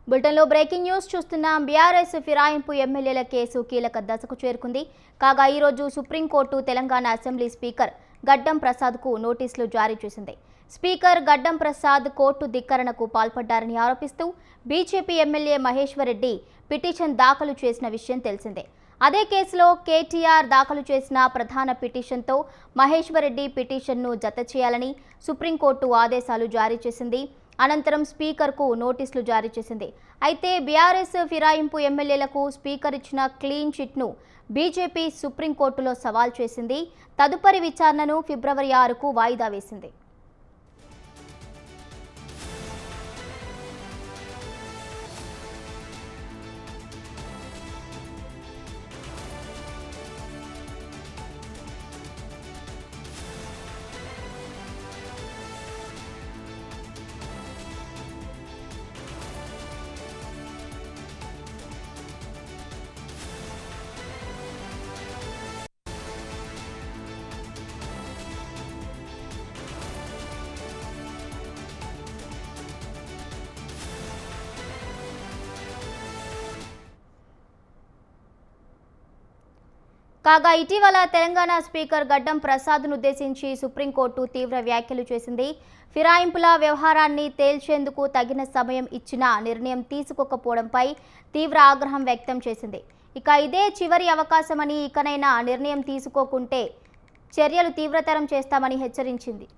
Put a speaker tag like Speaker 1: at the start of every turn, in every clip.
Speaker 1: బులెటిన్లో breaking news చూస్తున్నాం. BRS ఫిరాయింపు ఎమ్మెల్యేల కేసు కీలక దశకు చేరుకుంది. కాగా ఈరోజు సుప్రీంకోర్టు తెలంగాణ అసెంబ్లీ స్పీకర్ గడ్డం ప్రసాద్కు నోటీసులు జారీ చేసింది. స్పీకర్ గడ్డం ప్రసాద్ కోర్టు ధిక్కరణకు పాల్పడ్డారని ఆరోపిస్తూ BJP MLA Maheshwar Reddy petition దాఖలు చేసిన విషయం తెలిసిందే. అదే కేసులో కేటీఆర్ దాఖలు చేసిన ప్రధాన పిటిషన్తో మహేశ్వర్ రెడ్డి పిటిషన్ను జత చేయాలని సుప్రీంకోర్టు ఆదేశాలు జారీ చేసింది. అనంతరం స్పీకర్కు నోటీసులు జారీ చేసింది. అయితే బీఆర్ఎస్ ఫిరాయింపు ఎమ్మెల్యేలకు స్పీకర్ ఇచ్చిన క్లీన్ చిట్ను బీజేపీ సుప్రీంకోర్టులో సవాల్ చేసింది. తదుపరి విచారణను ఫిబ్రవరి 6కు వాయిదా వేసింది. కాగా ఇటీవల తెలంగాణ స్పీకర్ గడ్డం ప్రసాద్ను ఉద్దేశించి సుప్రీంకోర్టు తీవ్ర వ్యాఖ్యలు చేసింది. ఫిరాయింపుల వ్యవహారాన్ని తేల్చేందుకు తగిన సమయం ఇచ్చినా నిర్ణయం తీసుకోకపోవడంపై తీవ్ర ఆగ్రహం వ్యక్తం చేసింది. ఇక ఇదే చివరి అవకాశమని, ఇకనైనా నిర్ణయం తీసుకోకుంటే చర్యలు తీవ్రతరం చేస్తామని హెచ్చరించింది.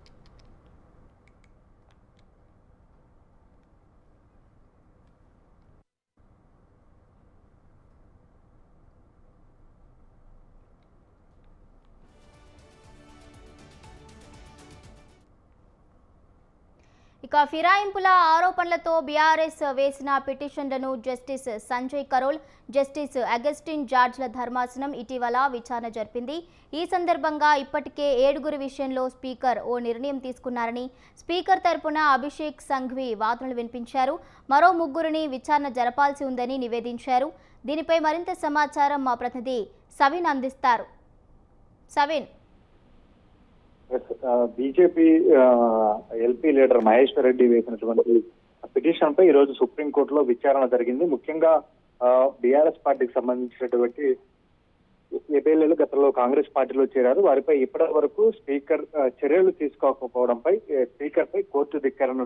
Speaker 1: ఇక ఫిరాయింపుల ఆరోపణలతో బీఆర్ఎస్ వేసిన పిటిషన్లను జస్టిస్ సంజయ్ కరోల్, జస్టిస్ అగస్టిన్ జార్జ్ల ధర్మాసనం ఇటీవల విచారణ జరిపింది. ఈ సందర్భంగా ఇప్పటికే 7 విషయంలో స్పీకర్ ఓ నిర్ణయం తీసుకున్నారని, స్పీకర్ తరపున అభిషేక్ సంఘ్వి వాదనలు వినిపించారు. మరో 3 విచారణ జరపాల్సి ఉందని నివేదించారు. దీనిపై మరింత సమాచారం మా ప్రతినిధి సవిన్ అందిస్తారు. సవిన్,
Speaker 2: బీజేపీ ఎల్పీ లీడర్ మహేశ్వర్ రెడ్డి వేసినటువంటి పిటిషన్ పై ఈ రోజు సుప్రీంకోర్టులో విచారణ జరిగింది. ముఖ్యంగా బీఆర్ఎస్ పార్టీకి సంబంధించినటువంటి ఎమ్మెల్యేలు గతంలో కాంగ్రెస్ పార్టీలో చేరారు. వారిపై ఇప్పటి వరకు స్పీకర్ చర్యలు తీసుకోకపోవడంపై స్పీకర్ పై కోర్టు ధిక్కరణ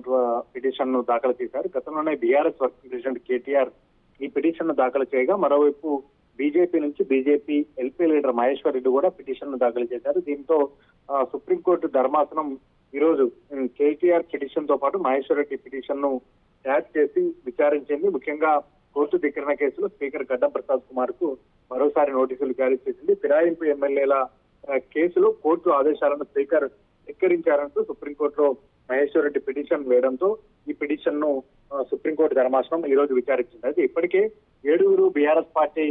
Speaker 2: పిటిషన్ ను దాఖలు చేశారు. గతంలోనే బీఆర్ఎస్ వర్కింగ్ ప్రెసిడెంట్ కేటీఆర్ ఈ పిటిషన్ ను దాఖలు చేయగా, మరోవైపు బీజేపీ నుంచి BJP LP leader Maheshwar Reddy కూడా పిటిషన్ ను దాఖలు చేశారు. దీంతో సుప్రీంకోర్టు ధర్మాసనం ఈ రోజు కేటీఆర్ పిటిషన్ తో పాటు మహేశ్వర్ రెడ్డి పిటిషన్ ను ట్యాచ్ చేసి విచారించింది. ముఖ్యంగా కోర్టు ధిక్కరణ కేసులో స్పీకర్ గడ్డం ప్రసాద్ కుమార్ కు మరోసారి నోటీసులు జారీ చేసింది. ఫిరాయింపు ఎమ్మెల్యేల కేసులో కోర్టు ఆదేశాలను స్పీకర్ ధిక్కరించారంటూ సుప్రీంకోర్టులో మహేశ్వర్ రెడ్డి పిటిషన్ వేయడంతో ఈ పిటిషన్ ను సుప్రీంకోర్టు ధర్మాసనం ఈ రోజు విచారించింది. అయితే ఇప్పటికే 7 బీఆర్ఎస్ పార్టీ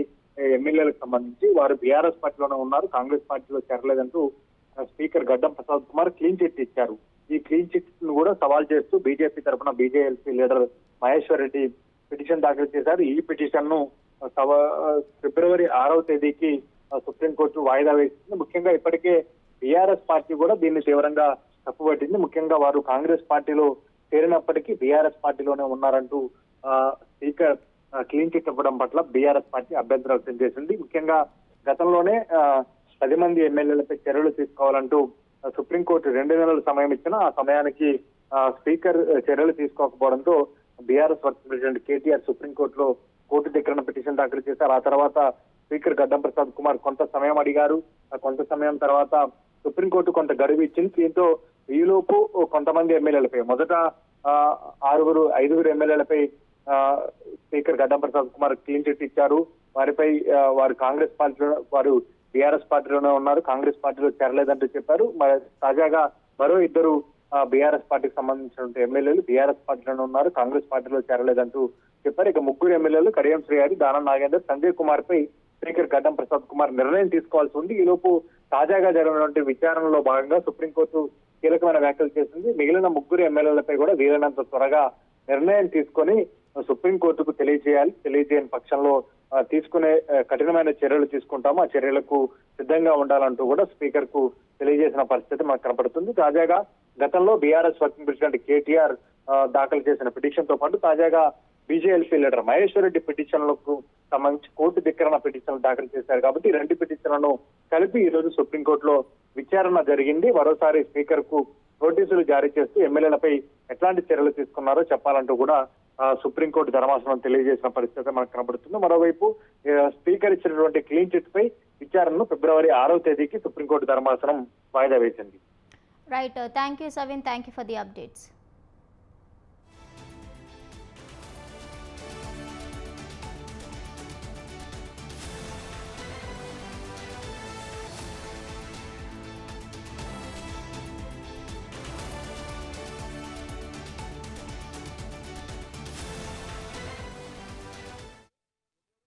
Speaker 2: ఎమ్మెల్యేలకు సంబంధించి వారు బీఆర్ఎస్ పార్టీలోనే ఉన్నారు, కాంగ్రెస్ పార్టీలో చేరలేదంటూ స్పీకర్ గడ్డం ప్రసాద్ కుమార్ క్లీన్ చిట్ ఇచ్చారు. ఈ క్లీన్ చిట్ ను కూడా సవాల్ చేస్తూ బీజేపీ తరఫున BJLP leader Maheshwar Reddy petition దాఖలు చేశారు. ఈ పిటిషన్ ను ఫిబ్రవరి 6వ తేదీకి సుప్రీంకోర్టు వాయిదా వేసింది. ముఖ్యంగా ఇప్పటికే బీఆర్ఎస్ పార్టీ కూడా దీన్ని తీవ్రంగా తప్పుపట్టింది. ముఖ్యంగా వారు కాంగ్రెస్ పార్టీలో చేరినప్పటికీ బీఆర్ఎస్ పార్టీలోనే ఉన్నారంటూ స్పీకర్ క్లీన్ చిట్ ఇవ్వడం పట్ల బీఆర్ఎస్ పార్టీ అభ్యంతరం వ్యక్తం చేసింది. ముఖ్యంగా గతంలోనే 10 మంది ఎమ్మెల్యేలపై చర్యలు తీసుకోవాలంటూ సుప్రీంకోర్టు 2 నెలల సమయం ఇచ్చినా ఆ సమయానికి స్పీకర్ చర్యలు తీసుకోకపోవడంతో బీఆర్ఎస్ వర్కింగ్ ప్రెసిడెంట్ కేటీఆర్ సుప్రీంకోర్టులో కోర్టు ధిక్కరణ పిటిషన్ దాఖలు చేశారు. ఆ తర్వాత స్పీకర్ గడ్డం ప్రసాద్ కుమార్ కొంత సమయం అడిగారు. కొంత సమయం తర్వాత సుప్రీంకోర్టు కొంత గడువు ఇచ్చింది. దీంతో ఈలోపు కొంతమంది ఎమ్మెల్యేలపై మొదట 5 ఎమ్మెల్యేలపై స్పీకర్ గడ్డం ప్రసాద్ కుమార్ క్లీన్ చిట్ ఇచ్చారు. వారిపై వారు కాంగ్రెస్ పార్టీలో వారు బీఆర్ఎస్ పార్టీలోనే ఉన్నారు, కాంగ్రెస్ పార్టీలో చేరలేదంటూ చెప్పారు. తాజాగా మరో 2 బీఆర్ఎస్ పార్టీకి సంబంధించిన ఎమ్మెల్యేలు బీఆర్ఎస్ పార్టీలోనే ఉన్నారు, కాంగ్రెస్ పార్టీలో చేరలేదంటూ చెప్పారు. ఇక 3 ఎమ్మెల్యేలు కడియం శ్రీహరి, దానం నాగేందర్, సంజయ్ కుమార్ పై స్పీకర్ గడ్డం ప్రసాద్ కుమార్ నిర్ణయం తీసుకోవాల్సి ఉంది. ఈలోపు తాజాగా జరిగినటువంటి విచారణలో భాగంగా సుప్రీంకోర్టు కీలకమైన వ్యాఖ్యలు చేసింది. మిగిలిన 3 ఎమ్మెల్యేలపై కూడా వీలైనంత త్వరగా నిర్ణయం తీసుకొని సుప్రీంకోర్టుకు తెలియజేయని పక్షంలో తీసుకునే కఠినమైన చర్యలు తీసుకుంటాము, ఆ చర్యలకు సిద్ధంగా ఉండాలంటూ కూడా స్పీకర్ కు తెలియజేసిన పరిస్థితి మనకు కనపడుతుంది. తాజాగా గతంలో బీఆర్ఎస్ వర్కింగ్ ప్రెసిడెంట్ కేటీఆర్ దాఖలు చేసిన పిటిషన్ తో పాటు తాజాగా బీజేఎల్పీ లీడర్ మహేశ్వర్ రెడ్డి పిటిషన్లకు సంబంధించి కోర్టు ధిక్కరణ పిటిషన్లు దాఖలు చేశారు కాబట్టి ఈ రెండు పిటిషన్లను కలిపి ఈ రోజు సుప్రీంకోర్టులో విచారణ జరిగింది. మరోసారి స్పీకర్ కు నోటీసులు జారీ చేస్తూ ఎమ్మెల్యేలపై ఎట్లాంటి చర్యలు తీసుకున్నారో చెప్పాలంటూ కూడా సుప్రీంకోర్టు ధర్మాసనం తెలియజేసిన పరిస్థితి మనకు కనబడుతుంది. మరోవైపు స్పీకర్ ఇచ్చినటువంటి క్లీన్ చిట్ పై విచారణను ఫిబ్రవరి 6వ తేదీకి సుప్రీంకోర్టు ధర్మాసనం వాయిదా వేసింది.
Speaker 1: Right, thank you సవిన్, thank you for the updates.